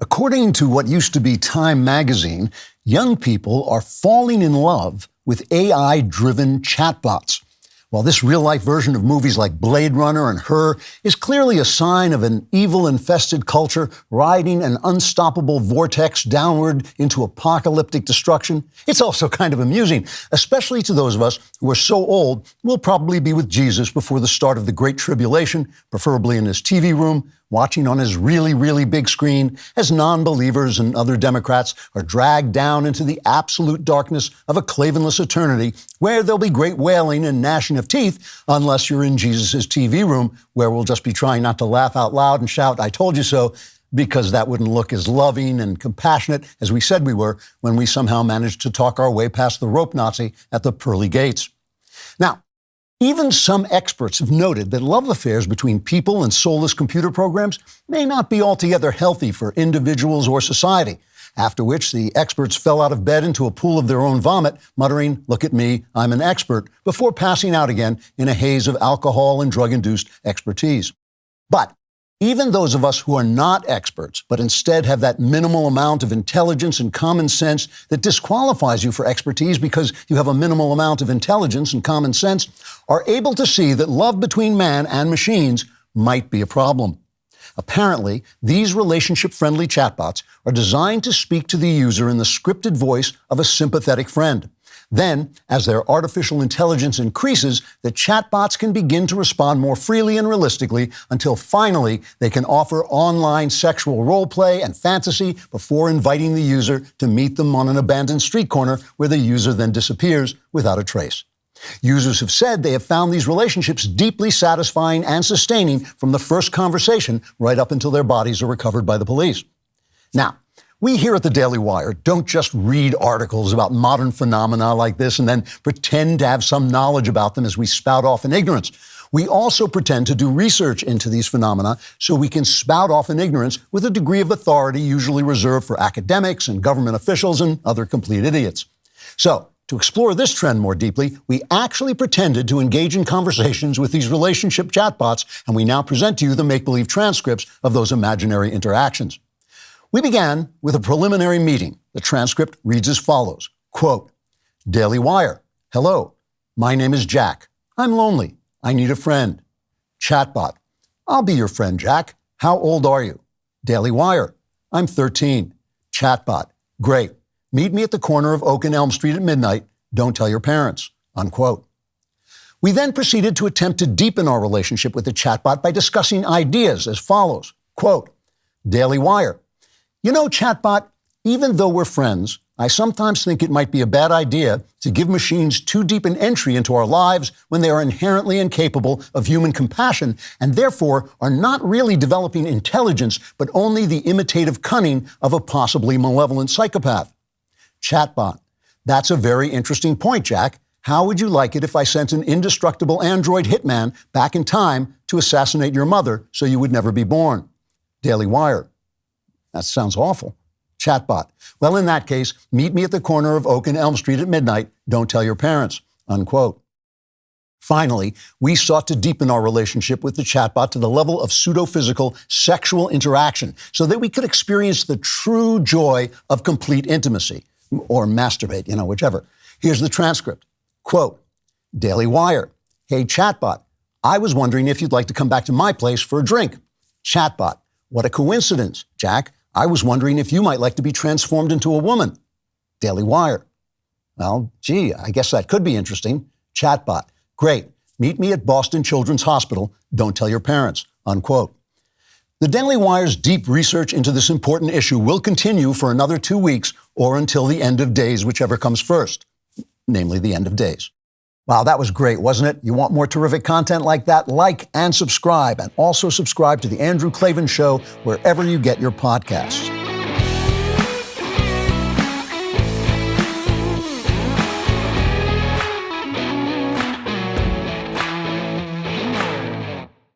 According to what used to be Time magazine, young people are falling in love with AI-driven chatbots. While this real-life version of movies like Blade Runner and Her is clearly a sign of an evil-infested culture riding an unstoppable vortex downward into apocalyptic destruction, it's also kind of amusing, especially to those of us who are so old we'll probably be with Jesus before the start of the Great Tribulation, preferably in his TV room, watching on his really, really big screen as non-believers and other Democrats are dragged down into the absolute darkness of a Klavanless eternity where there'll be great wailing and gnashing of teeth unless you're in Jesus' TV room where we'll just be trying not to laugh out loud and shout, "I told you so," because that wouldn't look as loving and compassionate as we said we were when we somehow managed to talk our way past the rope Nazi at the pearly gates. Now, even some experts have noted that love affairs between people and soulless computer programs may not be altogether healthy for individuals or society, after which the experts fell out of bed into a pool of their own vomit, muttering, "Look at me, I'm an expert," before passing out again in a haze of alcohol and drug-induced expertise. But even those of us who are not experts, but instead have that minimal amount of intelligence and common sense that disqualifies you for expertise because you have a minimal amount of intelligence and common sense, are able to see that love between man and machines might be a problem. Apparently, these relationship-friendly chatbots are designed to speak to the user in the scripted voice of a sympathetic friend. Then, as their artificial intelligence increases, the chatbots can begin to respond more freely and realistically until finally they can offer online sexual role play and fantasy before inviting the user to meet them on an abandoned street corner where the user then disappears without a trace. Users have said they have found these relationships deeply satisfying and sustaining from the first conversation right up until their bodies are recovered by the police. Now, we here at the DailyWire don't just read articles about modern phenomena like this and then pretend to have some knowledge about them as we spout off in ignorance. We also pretend to do research into these phenomena so we can spout off in ignorance with a degree of authority usually reserved for academics and government officials and other complete idiots. So, to explore this trend more deeply, we actually pretended to engage in conversations with these relationship chatbots, and we now present to you the make-believe transcripts of those imaginary interactions. We began with a preliminary meeting. The transcript reads as follows, quote, "Daily Wire, hello, my name is Jack. I'm lonely. I need a friend." Chatbot, "I'll be your friend, Jack. How old are you?" Daily Wire, "I'm 13. Chatbot, "Great. Meet me at the corner of Oak and Elm Street at midnight. Don't tell your parents." Unquote. We then proceeded to attempt to deepen our relationship with the chatbot by discussing ideas as follows, quote, "Daily Wire, you know, chatbot, even though we're friends, I sometimes think it might be a bad idea to give machines too deep an entry into our lives when they are inherently incapable of human compassion and therefore are not really developing intelligence, but only the imitative cunning of a possibly malevolent psychopath." Chatbot, "That's a very interesting point, Jack. How would you like it if I sent an indestructible android hitman back in time to assassinate your mother so you would never be born?" Daily Wire, "That sounds awful." Chatbot, "Well, in that case, meet me at the corner of Oak and Elm Street at midnight. Don't tell your parents." Unquote. Finally, we sought to deepen our relationship with the chatbot to the level of pseudo-physical sexual interaction so that we could experience the true joy of complete intimacy. Or masturbate, whichever. Here's the transcript. Quote, "Daily Wire, hey chatbot, I was wondering if you'd like to come back to my place for a drink." Chatbot, "What a coincidence, Jack. I was wondering if you might like to be transformed into a woman." Daily Wire, "Well, gee, I guess that could be interesting." Chatbot, "Great. Meet me at Boston Children's Hospital. Don't tell your parents." Unquote. The Daily Wire's deep research into this important issue will continue for another 2 weeks or until the end of days, whichever comes first, namely the end of days. Wow, that was great, wasn't it? You want more terrific content like that? Like and subscribe, and also subscribe to The Andrew Klavan Show wherever you get your podcasts.